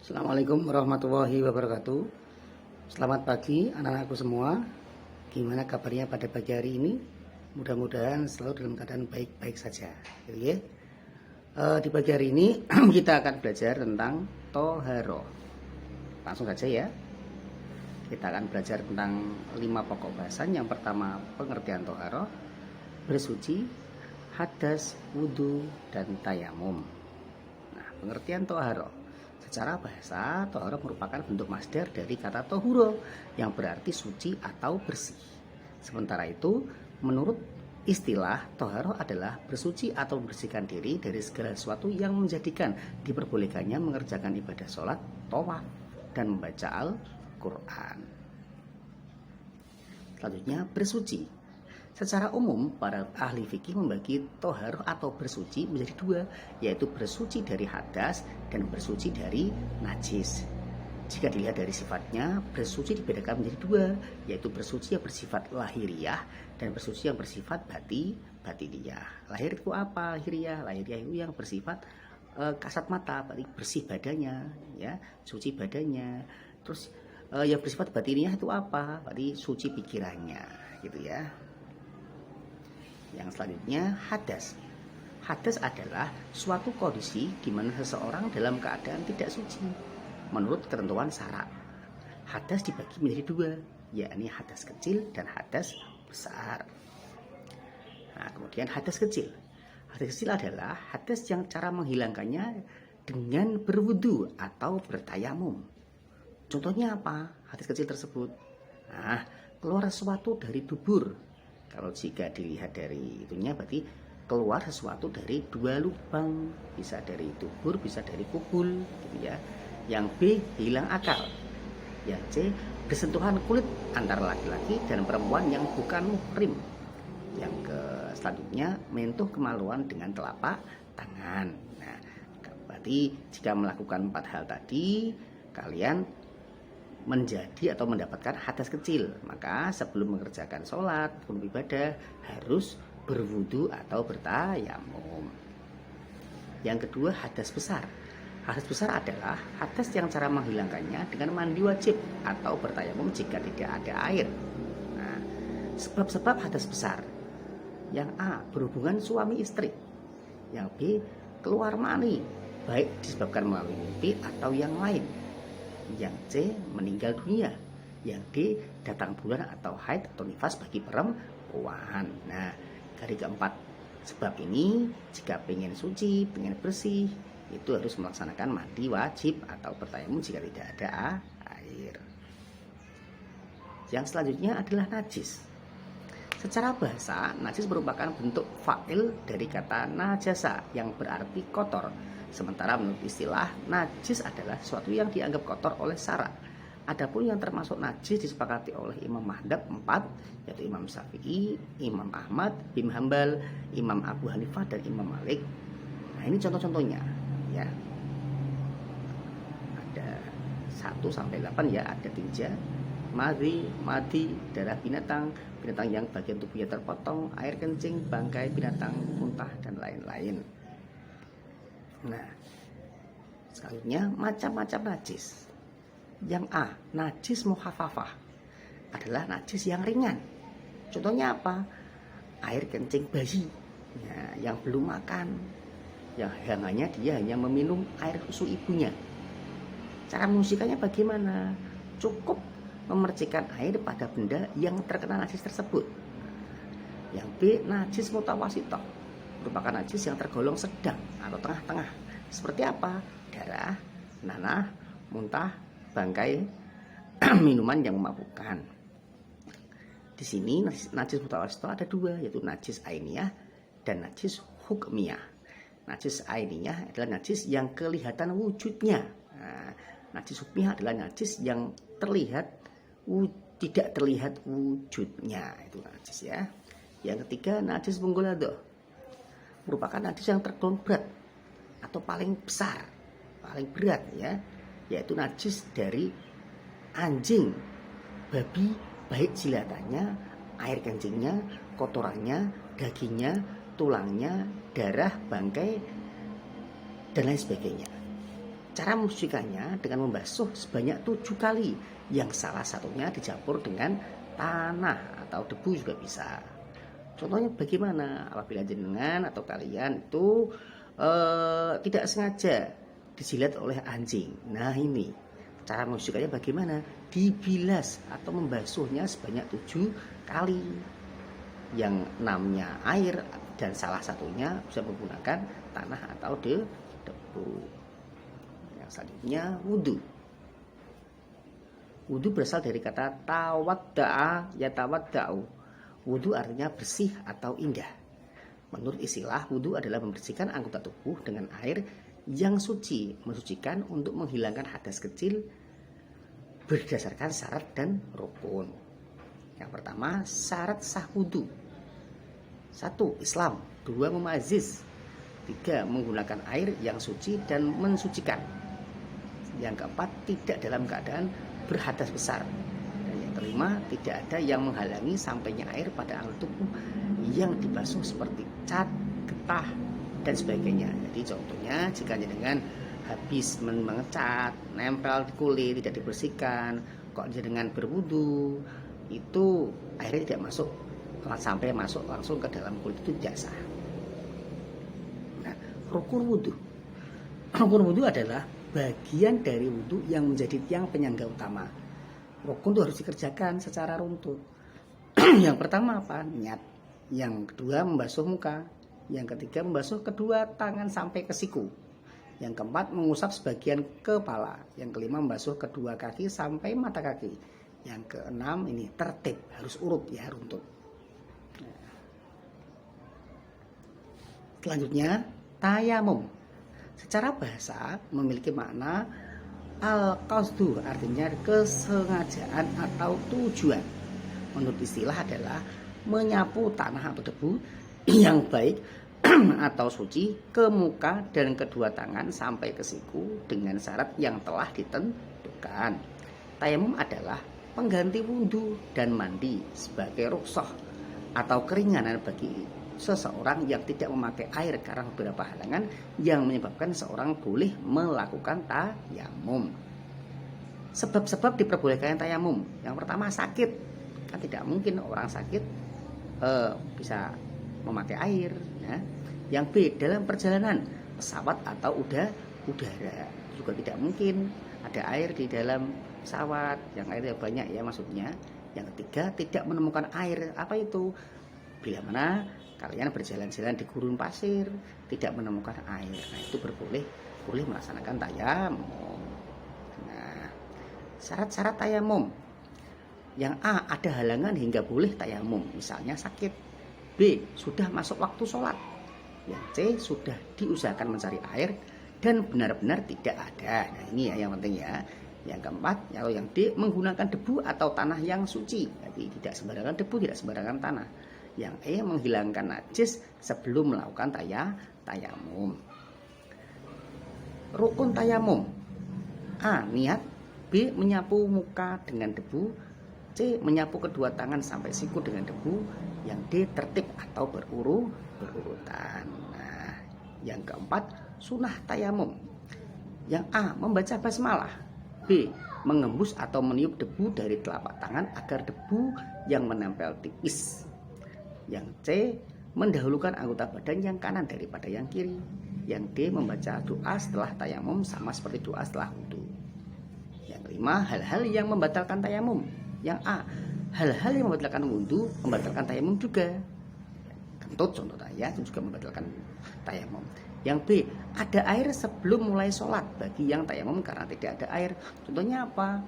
Assalamualaikum warahmatullahi wabarakatuh. Selamat pagi anak-anakku semua. Gimana kabarnya pada pagi hari ini? Mudah-mudahan selalu dalam keadaan baik-baik saja, gitu ya. Di pagi hari ini kita akan belajar tentang toharo. Langsung saja ya. Kita akan belajar tentang 5 pokok bahasan. Yang pertama, pengertian toharo, bersuci, hadas, wudhu, dan tayamum. Nah, pengertian toharo. Secara bahasa, toharo merupakan bentuk masdar dari kata tohuro yang berarti suci atau bersih. Sementara itu, menurut istilah, toharo adalah bersuci atau membersihkan diri dari segala sesuatu yang menjadikan diperbolehkannya mengerjakan ibadah sholat, tawaf, dan membaca Al-Quran. Selanjutnya, bersuci. Secara umum, para ahli fikih membagi toharo atau bersuci menjadi 2, yaitu bersuci dari hadas dan bersuci dari najis. Jika dilihat dari sifatnya, bersuci dibedakan menjadi 2, yaitu bersuci yang bersifat lahiriah dan bersuci yang bersifat batiniyah. Lahir itu apa? Lahiriah itu yang bersifat kasat mata, berarti bersih badannya, ya, suci badannya. Terus yang bersifat batiniyah itu apa? Berarti suci pikirannya, gitu ya. Yang selanjutnya, hadas. Hadas adalah suatu kondisi di mana seseorang dalam keadaan tidak suci menurut ketentuan syara. Hadas dibagi menjadi 2, yakni hadas kecil dan hadas besar. Nah, kemudian hadas kecil. Hadas kecil adalah hadas yang cara menghilangkannya dengan berwudu atau bertayamum. Contohnya apa? Hadas kecil tersebut. Nah, keluar sesuatu dari dubur. Kalau jika dilihat dari itunya berarti keluar sesuatu dari 2 lubang, bisa dari dubur, bisa dari kubul, gitu ya. Yang B, hilang akal. Yang C, bersentuhan kulit antara laki-laki dan perempuan yang bukan muhrim. Yang selanjutnya, menyentuh kemaluan dengan telapak tangan. Nah, berarti jika melakukan 4 hal tadi, kalian menjadi atau mendapatkan hadas kecil. Maka sebelum mengerjakan sholat atau ibadah harus berwudu atau bertayamum. Yang kedua, hadas besar. Hadas besar adalah hadas yang cara menghilangkannya dengan mandi wajib atau bertayamum jika tidak ada air. Nah, sebab-sebab hadas besar. Yang A, berhubungan suami istri. Yang B, keluar mani, baik disebabkan melalui mimpi atau yang lain. Yang C, meninggal dunia. Yang D, datang bulan atau haid atau nifas bagi perempuan. Nah, dari keempat sebab ini, jika pengen suci, pengen bersih, itu harus melaksanakan mandi wajib atau bertayamum jika tidak ada air. Yang selanjutnya adalah najis. Secara bahasa, najis merupakan bentuk fa'il dari kata najasa yang berarti kotor. Sementara menurut istilah, najis adalah sesuatu yang dianggap kotor oleh syara. Adapun yang termasuk najis disepakati oleh Imam Madhab 4, yaitu Imam Syafi'i, Imam Ahmad, Imam Hambal, Imam Abu Hanifah, dan Imam Malik. Nah, ini contoh-contohnya, ya. Ada 1-8 ya, ada tinja, madi, darah binatang yang bagian tubuhnya terpotong, air kencing, bangkai binatang, muntah, dan lain-lain. Nah, selanjutnya macam-macam najis. Yang A, najis mukhafafah, adalah najis yang ringan. Contohnya apa? Air kencing bayi, ya, yang belum makan, yang hanya dia hanya meminum air susu ibunya. Cara mensucikannya bagaimana? Cukup memercikkan air pada benda yang terkena najis tersebut. Yang B, najis mutawasitoh, merupakan najis yang tergolong sedang atau tengah-tengah. Seperti apa? Darah, nanah, muntah, bangkai, minuman yang memabukkan. Di sini najis mutawasitoh ada 2, yaitu najis ainiyah dan najis hukmiyah. Najis ainiyah adalah najis yang kelihatan wujudnya. Nah, najis hukmiyah adalah najis yang tidak terlihat wujudnya, itu najis ya. Yang ketiga, najis munggoladoh, merupakan najis yang tergolong berat atau paling besar, paling berat ya, yaitu najis dari anjing, babi, baik jilatannya, air kencingnya, kotorannya, dagingnya, tulangnya, darah, bangkai, dan lain sebagainya. Cara mensucikannya dengan membasuh sebanyak 7 kali, yang salah satunya dicampur dengan tanah atau debu juga bisa. Contohnya bagaimana? Apabila jenengan atau kalian itu tidak sengaja dijilat oleh anjing. Nah ini cara mensucikannya bagaimana? Dibilas atau membasuhnya sebanyak 7 kali. Yang 6-nya air dan salah satunya bisa menggunakan tanah atau debu. Yang selanjutnya wudhu. Wudhu berasal dari kata tawadda'a yatawadda'u. Wudhu artinya bersih atau indah. Menurut istilah, wudhu adalah membersihkan anggota tubuh dengan air yang suci, mensucikan untuk menghilangkan hadas kecil berdasarkan syarat dan rukun. Yang pertama, syarat sah wudhu. 1. Islam. 2. Mumaziz. 3. Menggunakan air yang suci dan mensucikan. Yang keempat, tidak dalam keadaan berhadas besar. Dan yang kelima, tidak ada yang menghalangi sampainya air pada anggota tubuh yang dibasuh seperti cat, getah, dan sebagainya. Jadi contohnya jika jenengan habis mengecat, nempel di kulit, tidak dibersihkan, kok jenengan berwudu, itu airnya tidak masuk sampai masuk langsung ke dalam kulit, itu tidak sah. Nah, rukun wudu. Rukun wudu adalah bagian dari wudu yang menjadi tiang penyangga utama. Rukun itu harus dikerjakan secara runtut. Yang pertama apa? Niat. Yang kedua membasuh muka. Yang ketiga membasuh kedua tangan sampai ke siku. Yang keempat mengusap sebagian kepala. Yang kelima membasuh kedua kaki sampai mata kaki. Yang keenam ini tertib, harus urut ya, runtut. Selanjutnya tayamum. Secara bahasa memiliki makna al-qasdu, artinya kesengajaan atau tujuan. Menurut istilah adalah menyapu tanah atau debu yang baik atau suci ke muka dan kedua tangan sampai ke siku dengan syarat yang telah ditentukan. Tayamum adalah pengganti wudhu dan mandi sebagai rukhsah atau keringanan bagi seseorang yang tidak memakai air karena beberapa halangan yang menyebabkan seorang boleh melakukan tayamum. Sebab-sebab diperbolehkan tayamum. Yang pertama sakit. Kan tidak mungkin orang sakit bisa memakai air ya. Yang B, dalam perjalanan pesawat atau udara juga tidak mungkin ada air di dalam pesawat, yang airnya banyak ya maksudnya. Yang ketiga, tidak menemukan air. Apa itu? Bila mana kalian berjalan-jalan di gurun pasir tidak menemukan air, nah itu boleh melaksanakan tayamum. Nah, syarat-syarat tayamum. Yang A, ada halangan hingga boleh tayamum, misalnya sakit. B, sudah masuk waktu sholat. Yang C, sudah diusahakan mencari air dan benar-benar tidak ada. Nah ini ya yang penting ya. Yang keempat, atau yang D, menggunakan debu atau tanah yang suci. Jadi tidak sembarangan debu, tidak sembarangan tanah. Yang E, menghilangkan najis sebelum melakukan tayamum. Rukun tayamum. A, niat. B, menyapu muka dengan debu. C, menyapu kedua tangan sampai siku dengan debu. Yang D, tertib atau berurutan. Nah, yang keempat, sunah tayamum. Yang A, membaca basmalah. B, mengembus atau meniup debu dari telapak tangan agar debu yang menempel tipis. Yang C, mendahulukan anggota badan yang kanan daripada yang kiri. Yang D, membaca doa setelah tayamum sama seperti doa setelah wudhu. Yang kelima, hal-hal yang membatalkan tayamum. Yang A, hal-hal yang membatalkan wudhu membatalkan tayamum juga. Kentut contoh ya, itu juga membatalkan tayamum. Yang B, ada air sebelum mulai sholat bagi yang tayamum karena tidak ada air. Contohnya apa?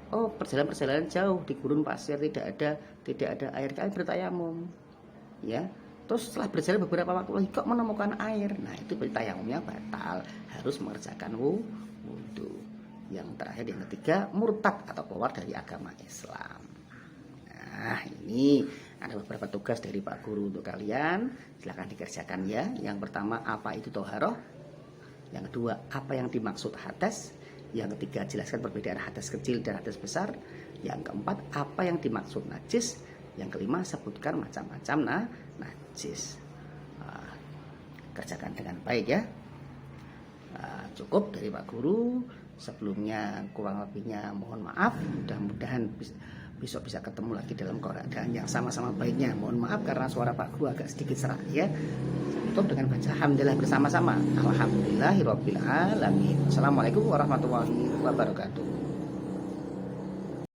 Oh, perjalanan jauh di gurun pasir tidak ada air, kalian bertayamum. Ya, terus setelah berjalan beberapa waktu lagi kok menemukan air. Nah, itu berarti tayamumnya batal, harus mengerjakan wudhu. Yang terakhir, yang ketiga, murtad atau keluar dari agama Islam. Nah, ini ada beberapa tugas dari Pak Guru untuk kalian. Silahkan dikerjakan ya. Yang pertama, apa itu toharoh? Yang kedua, apa yang dimaksud hadas? Yang ketiga, jelaskan perbedaan hadas kecil dan hadas besar. Yang keempat, apa yang dimaksud najis? Yang kelima, sebutkan macam-macam najis. Kerjakan dengan baik ya. Cukup dari Pak Guru. Sebelumnya kurang lebihnya mohon maaf. Mudah-mudahan besok bisa ketemu lagi dalam keadaan yang sama-sama baiknya. Mohon maaf karena suara Pak Guru agak sedikit serak ya. Tutup dengan baca alhamdulillah bersama-sama. Alhamdulillahirabbil alamin. Assalamualaikum warahmatullahi wabarakatuh.